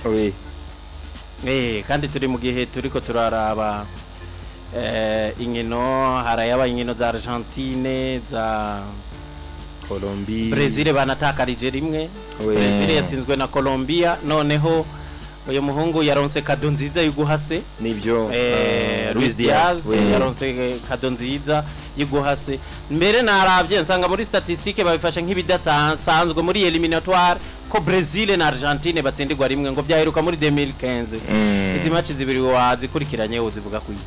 kandi turi mu gihe turiko turaraba inkino harayaba inkino za Argentine za Colombia Brazil banatakarije rimwe Brazil yatsinzwe na Colombia noneho uyu muhungu yaronse kado nziza y'uguhase nibyo Luis Diaz yaronse kado nziza y'uguhase mbere naravye nsanga muri statistique babifasha nk'ibidasanzwe muri eliminatoire ko Brazil na Argentine batsindirwa rimwe ngo byaheruka muri 2015 izi match zibiri wazikurikiranye uzivuga kuyi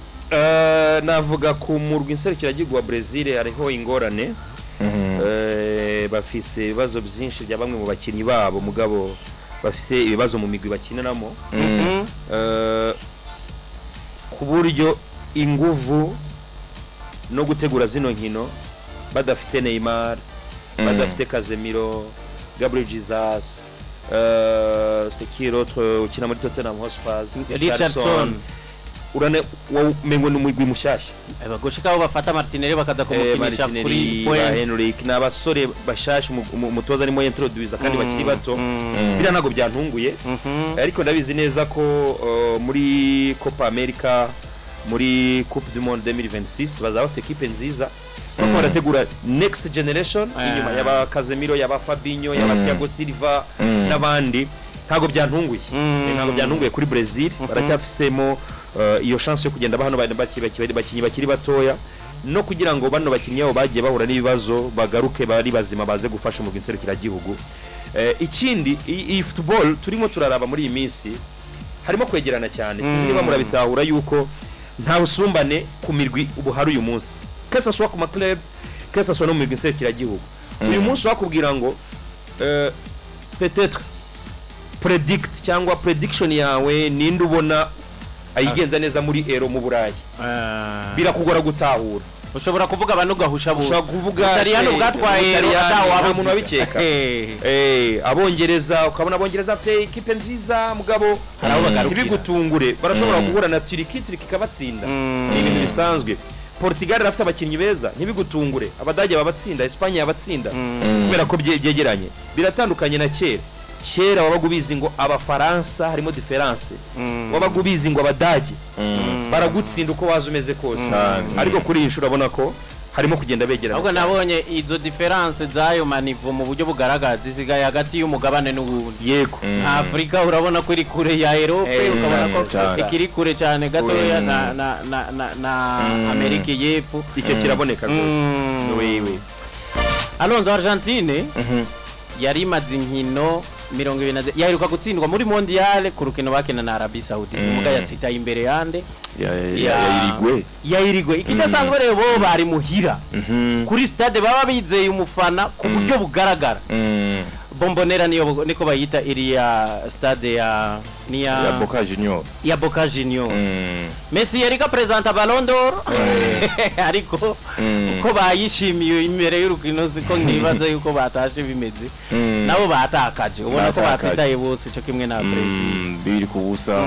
navuga ku murwi nserukiragirwa Brazil hariho ingorane bafise ibibazo byinshi bya bamwe mu bakinyi babo mugabo bafise ibibazo mu migwi bakinanamo ku buryo inguvu no gutegura zino nkino badafite Neymar badafite Casemiro Gabriel Jesus Sekiro ukina muri Tottenham Hotspur Richardson urane mengo n'umugwi mushasha abagoshikaho bafata Martinelli bakaza kumukinisha kuri Henrik n'abasore bashasha umutoza arimo introduce kandi bakiri bato bira nago byantunguye ariko ndabizi neza ko muri Copa America muri Coupe du Monde 2026 bazaba bafite equipe nziza bako barategura next generation inyuma yaba Casemiro yaba Fabinho yaba Thiago Silva n'abandi ntago byantunguye kuri Brazil baracyafisemo iyo chance yo kugenda bahano bakinyi bakiri batoya no kugira ngo bano bakinyi abo bagiye bahura n'ibibazo bagaruke bari bazima baze gufasha mu ginserukira gihugu ikindi i football turimo turaraba muri iyi minsi harimo kwegerana cyane sinzi niba murabitahura yuko nta busumbane ku mirwi ubuhari uyu munsi kesa swa ku club kesa swa no mu ginserukira gihugu uyu munsi wakubwira ngo peut-être predict cyangwa prediction yawe ninde ubona ayigenza neza muri ero mu Burayi birakugora gutahura ushobora kuvuga abantu gahusha bo ushobora kuvuga Italiyano bwatwaye adawa umuntu abikeka abongereza ukabona abongereza afite equipe nziza mugabo ntibigutungure barashobora guhura na Turiki kabatsinda ni ibintu bisanzwe Portugal rafite abakinyi beza ntibigutungure abadage babatsinda Espagne yabatsinda kubera ko byegeranye biratandukanye na kera wabagubizi ngo abafaransa harimo difference wabagubizi ngo abadage baragutsinda uko wazo umeze kose ariko kuri inshuro abona ko harimo kugenda begerana ahubwo nabonye izo difference zayo manivo mu buryo bugaragaza zisigaye hagati y'umugabane n'ubundi yego Afrika urabona ko iri kure ya Europe ukabona ko ikiri kure cyane gatoya na Amerika y'Epfo icyo kiraboneka rwose wewe Alonso Argentine yari maze inkino 20 yaheruka gutsindwa muri mondial ku rukino bakina na Arabie Saoudite umuga yatsitaye imbere yande yayirigwe ikidasanzwe rero bo bari muhira kuri stade baba bizeye umufana ku buryo bugaragara Bombonera niko bayita iriya stade ya Boca Junior Messi yarika presenta Ballon d'Or ariko uko bayishimiye imbere y'urukino siko nkibaza yuko batashe bimeze nabo batakaje ubona ko batsitaye bose cyo kimwe na Brazil biri kubusa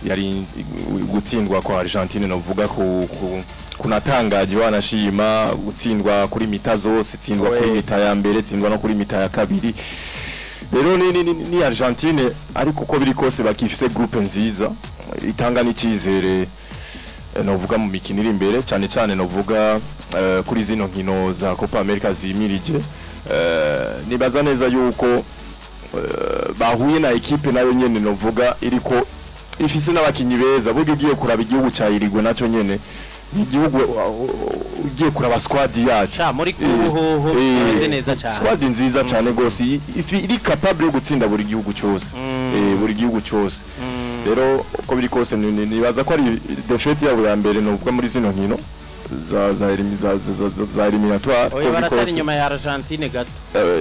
yari gutsindwa kwa Argentine no vuga kunatangaje wanashima gutsindwa kuri mita zose tsindwa kuri mita ya mbere tsindwa no kuri mita ya kabiri rero ni Argentine ariko uko biri kose bakifise groupe nziza itanga n'ikizere no vuga mu mikino iri imbere cyane no vuga kuri zino nkino za Copa America zimirije nibaza neza yuko bahuye na equipe nayo nyene no vuga iriko ifise n'abakinyi beza buryo ugiye kuraba igihugu ca Irigwe naco nyene igihugu ugiye kuraba squad yacu muri kubuhoho bimeze neza cyane squad nziza cyane gose iri capable yo gutsinda buri gihugu cyose rero uko biri kose nibaza ko ari defete yabo ya mbere no muri zino nkino za eliminatoire ko baratari nyuma ya Argentine gato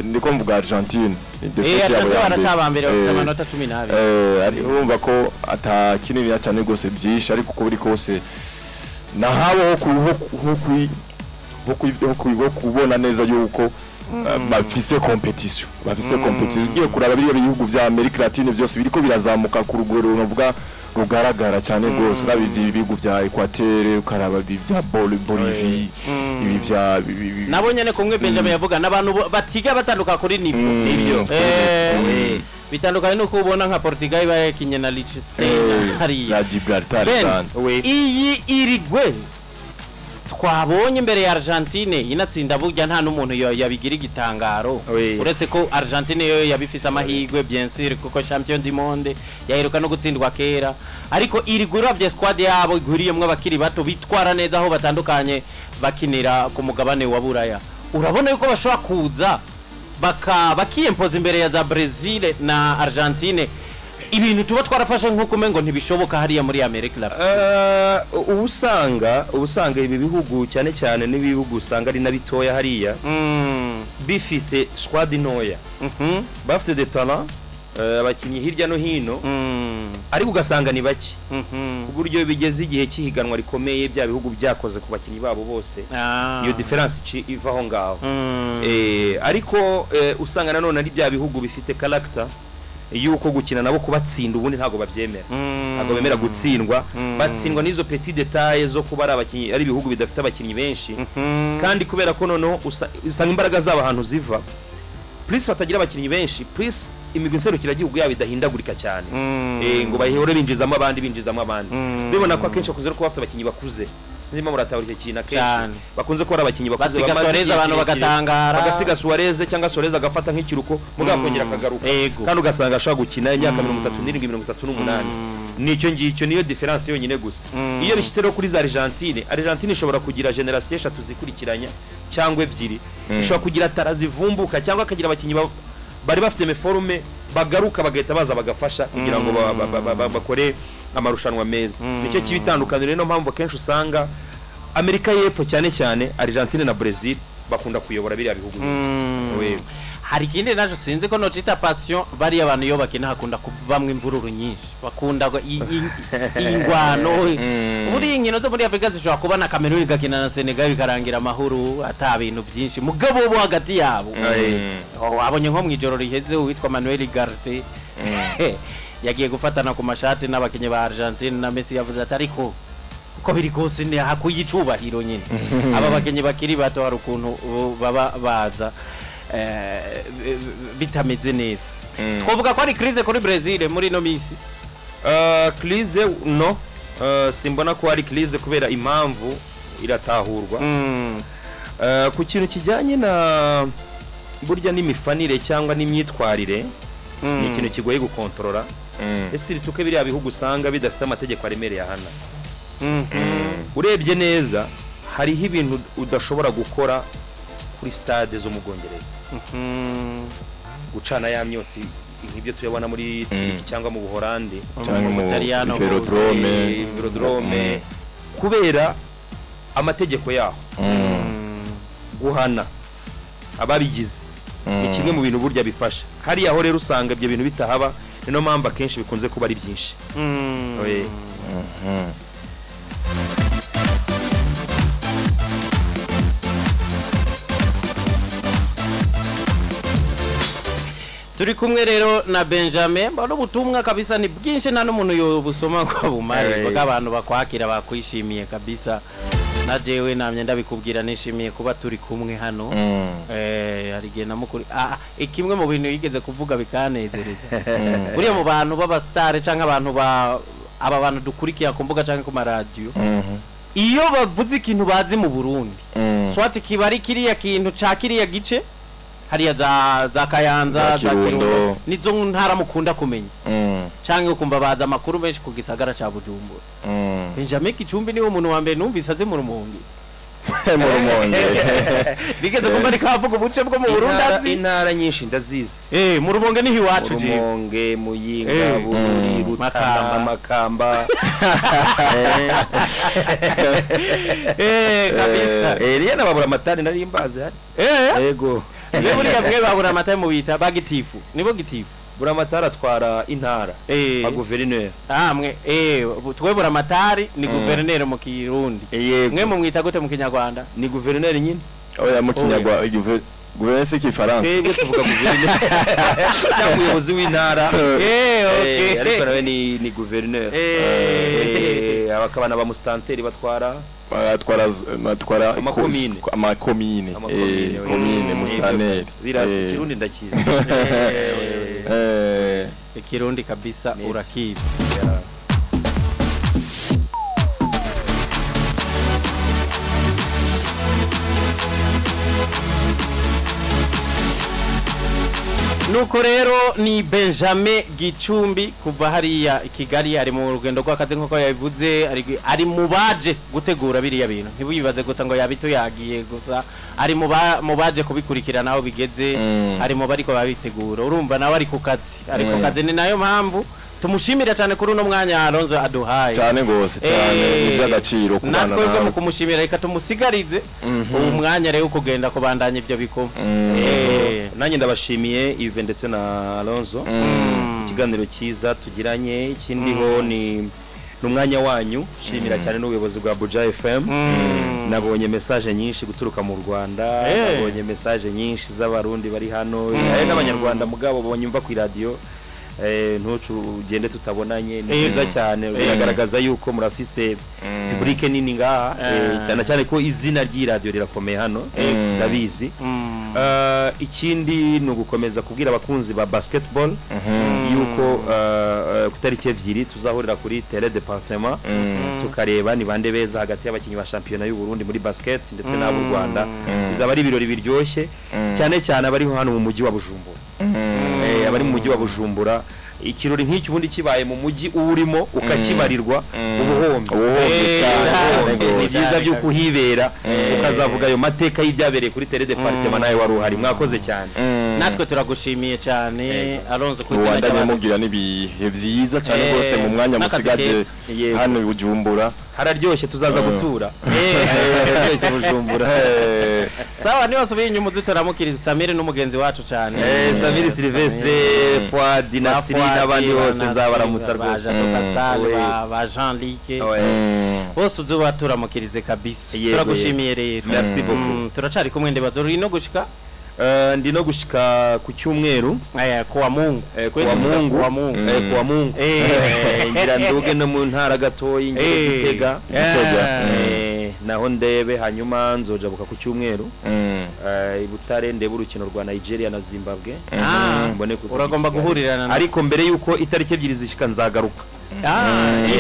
niko mvuga Argentine defete yabo ya mbere atabambere bafite amanota 12 urumva ko atakinini cyane gose byinshi ariko uko biri kose nahabo kubona neza yuko bafise competition ugiye kuraba biriya bihugu vya Amerika Latine byose biriko birazamuka ku rugero ruvuga rugaragara cyane gose urabije ibihugu vya Equateur ukaraba bya Bolivie ibi vya nabonye ne kumwe Benjamin yavuga nabantu batiga batanduka kuri niveau nibyo bitandukanye nuko ubona nka Portugal bayakinye na Liechtenstein hari za Gibraltar iyi Irigwe twabonye imbere ya Argentine inatsinda burya nta n'umuntu yabigira igitangaro uretse ko Argentine yo yabifise amahirwe bien sûr kuko champion du monde yaheruka no gutsindwa kera ariko iri guravye squad yabo iguriyemwe abakiri bato bitwara neza aho batandukanye bakinira ku mugabane wa Buraya urabona yuko bashobora kuza bakiyempoza imbere ya za Brazil na Argentine ibintu tuba twarafashe nkuko umengo ntibishoboka hariya muri America ubusanga ibi bihugu cyane cyane n'ibihugu usanga ari nabitoya hariya bifite squad ntoya bafite de talent abakinyi hirya no hino ariko ugasanga ni bake ku buryo bigeze igihe cy'ihiganwa rikomeye bya bihugu byakoze ku bakinyi babo bose iyo difference ivaho ngaho ariko usanga nanone ari bya bihugu bifite character yuko gukina nabo kubatsinda ubundi ntago bavyemera ntago bemera gutsindwa batsindwa n'izo petit details zo kuba ari abakinyi ari bihugu bidafite abakinyi benshi kandi kubera ko noneho usanga imbaraga zabo ahantu ziva plus batagira abakinyi benshi plus imigwi nserukira gihugu yabo idahindagurika cyane ngo bahore binjizamo abandi bibona ko akenshi kuze ko bafite abakinyi bakuze sinima murataburike kina kenshi bakunze ko ari abakinyi bakuze bamaze abantu bagatangara bagasiga Suarez cyangwa Suarez agafata nk'ikiruko mugabo kongera akagaruka kandi ugasanga ashaka gukina imyaka 37 nicyo ngicyo niyo difference yonyine gusa iyo bishyitse ro kuri za Argentine ishobora kugira generation 3 zikurikiranya cyangwa ebyiri ishobora kugira tarazivumbuka cyangwa akagira abakinyi bari bafite meforume bagaruka bagahita baza bagafasha kugira ngo bakore amarushanwa meza nicyo kibitandukanira rero mpamvu kenshi usanga Amerika y'Epfo cyane cyane Argentine na Brazil bakunda kuyobora biriya bihugu hari kindi naje sinzi ko nocita passion bari abantu yo bakina hakunda kuvamwe imvururu nyinshi bakunda ingwano muri inkino zo muri Afrika zishobora kubana Cameroon gakina na Senegal bikarangira amahoro ata bintu byinshi mugabo bo hagati yabo abonye nko mwijoro riheze witwa Manuel Garte yagiye gufatana ku mashati n'abakinyi ba Argentine na Messi yavuze atariko uko biri kose ni hakuyicubahiro nyine aba bakinyi bakiri bato hari ukuntu baba baza bitameze neza twavuga ko ari crise kuri Brazil muri no misi crise no simbona ko ari crise kubera impamvu iratahurwa ku kintu kijyanye na burya n'imifanire cyangwa n'imyitwarire ni ikintu kigoye gukontorora ese rituke biriya bihugu usanga bidafite amategeko aremereye ahana urebye neza hariho ibintu udashobora gukora kuri stade zo mu Bwongereza gucana ya myotsi nk'ibyo tuyabona muri cyangwa mu Buholandi cyangwa mu velodrome kubera amategeko yaho guhana ababigize ni kimwe mu bintu burya bifasha hariya aho rero usanga ibyo bintu bitahaba niyo mpamvu akenshi bikunze kuba ari byinshi turi kumwe rero na Benjamin bano butumwa kabisa ni bwinshi nta n'umuntu yo busoma ko bumare bw'abantu bakwakira bakwishimiye kabisa na jewe namye ndabikubwira nishimiye kuba turi kumwe hano hari gihe namukuri ikimwe mu bintu yigeze kuvuga bikanezereza buriya mu bantu baba star canke abantu aba bantu dukurikiye ku mbuga canke ku maradio iyo bavuze ikintu bazi mu Burundi swati kibari kiriya kintu ca kiriya gice hariya za Kayanza za Kirundo nizo ntara mukunda kumenya canke ukumva baza makuru menshi ku gisagara ca Bujumbura Benjamin Kicumbi niwe muntu wa mbere numvise aze mu Rumonge bigeze kumva ari kavuga ubuce bwo mu Burundi azi intara nyinshi ndazizi mu Rumonge niho iwacu je Rumonge Muyinga Bururi Rutamba Makamba kabisa riya nababura amatari nari mbazi hari yego niwe buriya mwe babura amatari mu bita bagitifu nibo gitifu buramatari atwara intara ba guverineri mwe twebura amatari ni guverineri mu Kirundi mwe mu mwita gute mu Kinyarwanda ni guverineri nyine oya mu Kinyarwanda guverineri se kifaransa tuvuga guverineri cyangwa umuyobozi w'intara ariko nawe ni guverineri abakabana ba mustanteri batwara amakomine mustaneri birasi Kirundi ndakizi Kirundi kabisa urakizi nuko rero ni Benjamin Gicumbi kuva hariya Kigali ari mu rugendo rw'akazi nko yabivuze ari mu baje gutegura biriya bintu ntibibaze gusa ngo yabito yagiye gusa ari mu baje kubikurikirana aho bigeze ari mu bariko babitegura urumva nawe ari ku kazi ni nayo mpamvu tumushimira cyane kuri uno mwanya Alonzo aduhaye cyane gose cyane iby'agaciro kubana nawe natwe mu kumushimira reka tumusigarize uwo mwanya rero kugenda kubandanya ibyo bikoma nanjye ndabashimiye Yves ndetse na Alonzo ikiganiro cyiza tugiranye ikindiho ni umwanya wanyu shimira cyane n'ubuyobozi bwa Buja FM nabonye message nyinshi guturuka mu Rwanda nabonye message nyinshi z'abarundi bari hano n'abanyarwanda mugabo bonyumva ku radio ntucu ugende tutabonanye neza cyane biragaragaza yuko murafise publique nini ngaha cyane cyane ko izina ry'iradio rirakomeye hano ndabizi ikindi no gukomeza kubwira abakunzi ba basketball yuko kutariki ebyiri tuzahurira kuri Tele Departement tukareba ni bande beza hagati y'abakinyi ba championnat y'u Burundi muri basket ndetse n'abo Rwanda bizaba ari ibirori biryoshye cyane cyane abari hano mu mujyi wa Bujumbura abari mu mujyi wa Bujumbura ikirori nk'iki ubundi kibaye mu mujyi urimo ukakibarirwa ubuhombi ni byiza byo kuhibera ukazavuga ayo mateka y'ibyabereye kuri Tele Departement nawe wari uhari mwakoze cyane natwe turagushimiye cyane Alonzo kugira mugira nibihe byiza cyane rwose mu mwanya musigaje hano i Bujumbura hararyoshye tuzaza gutura hararyoshye Bujumbura sawa niba subiye inyuma dutoramukiriza Samir n'umugenzi wacu cyane Samir Silvestre Fuad Nasri n'abandi bose nzabaramutsa rwose ba Jean Lique bose uzuba turamukirize kabisa turagushimiye rero merci beaucoup turacari kumwe ndebazo rino gushika ndi no gushika ku cyumweru kuwa Mungu ngira nduge no mu ntara gatoyi ngitega naho ndebe hanyuma nzojabuka ku cyumweru ibutare ndebe urukino rwa Nigeria na Zimbabwe mbone uragomba guhurirana ariko mbere yuko itariki ebyiri zishika nzagaruka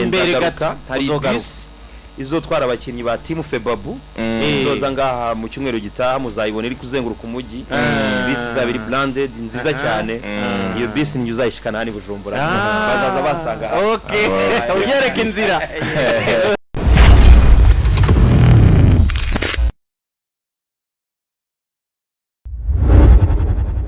imbere gata hari bus izotwara abakinyi ba Team Febabu izoza ngaha mu cyumweru gitaha muzayibona iri kuzenguruka umujyi bisi zabiri blended nziza cyane iyo bisi ni uzayishikana hani Bujumbura bazaza bansanga okay uyereka inzira